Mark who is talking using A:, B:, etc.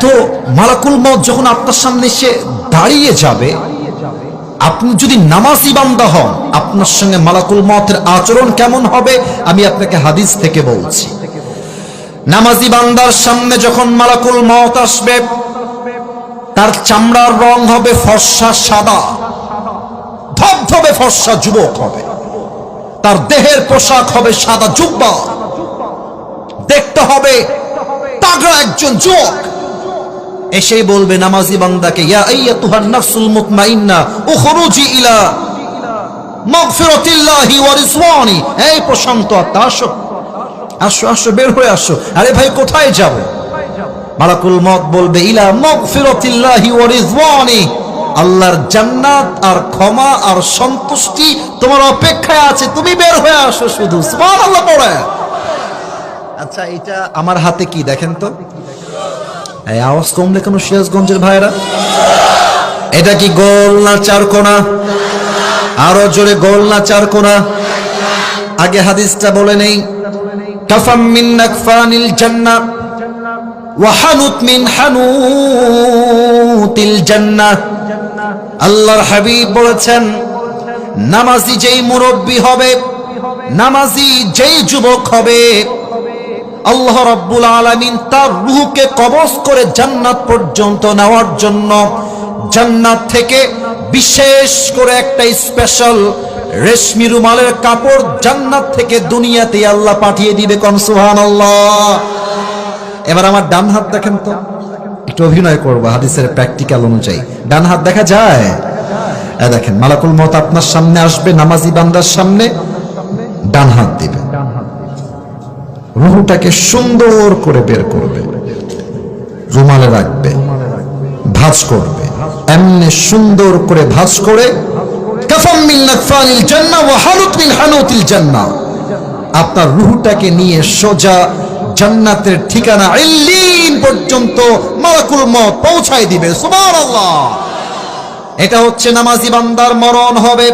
A: তো মালাকুল মউত যখন আপনার সামনে এসে দাঁড়িয়ে যাবে, আপনি যদি নামাজি বান্দা হন, আপনার সঙ্গে মালাকুল মউতের আচরণ কেমন হবে আমি আপনাকে হাদিস থেকে বলছি। নামাজি বান্দার সামনে যখন মালাকুল মউত আসবে, তার চামড়ার রং হবে ফর্সা সাদা, ধবধবে ফর্সা যুবক হবে। তার দেহের পোশাক হবে সাদা জুব্বা, দেখতে হবে তাগড়া একজন যুবক। এসে বলবে নামাজি বান্দাকে, ইয়া আইয়াতুহান নাফসুল মুতমাইন্না উখরুজি ইলা মাগফিরাতিল্লাহি ওয়া রিজওয়ানি। এই প্রশান্ত আত্মা, আসো আসো আসো, বের হয়ে আসো। আরে ভাই কোথায় যাব? মালাকুল মউত বলবে, ইলা মাগফিরাতিল্লাহি ওয়া রিজওয়ানি, আল্লাহর জান্নাত আর ক্ষমা আর সন্তুষ্টি তোমার অপেক্ষায় আছে, তুমি বের হয়ে আসো শুধু। সুবহানাল্লাহ পড়ে। আচ্ছা, এটা আমার হাতে কি দেখেন তো? এই আওয়াজ কমলে কেন সিরাজগঞ্জের ভাইরা? এটা কি গোল না চারকোনা? আরো জোরে, গোল না চারকোনা? আগে হাদিসটা বলে নেই। কাফাম মিন নাকফানিল জান্নাহ ওয়া হানুত মিন হানুতিল জান্নাহ। আল্লাহর হাবিব বলেছেন, নামাজি যেই মুরব্বি হবে, নামাজি যেই যুবক হবে, আল্লাহ রাব্বুল আলামিন তার রূহকে কবজ করে জান্নাত পর্যন্ত নেওয়ার জন্য জান্নাত থেকে বিশেষ করে একটা স্পেশাল রেশমি রুমালের কাপড় জান্নাত থেকে দুনিয়াতে আল্লাহ পাঠিয়ে দিবে। কোন সুবহানাল্লাহ। এবার আমার ডান হাত দেখেন তো, একটু অভিনয় করবো হাদিসের প্র্যাকটিক্যাল অনুযায়ী। ডান হাত দেখা যায়? দেখেন, মালাকুল মউত আপনার সামনে আসবে, নামাজি বান্দার সামনে ডান হাত দিবে, রূহটাকে সুন্দর করে বের করবে, রুমালে রাখবে, ভাঁজ করবে, এমনি সুন্দর করে ভাঁজ করে কাফাম মিন নাকফানিল জান্নাহ ওয়া হানুত মিন হানুতিল জান্নাহ, আপনার রূহটাকে নিয়ে সোজা জান্নাতের ঠিকানা ইল্লিন পর্যন্ত মালাকুল মউত পৌঁছায় দিবে। সুবহানাল্লাহ। এটা হচ্ছে নামাজি বান্দার মরণ হবে।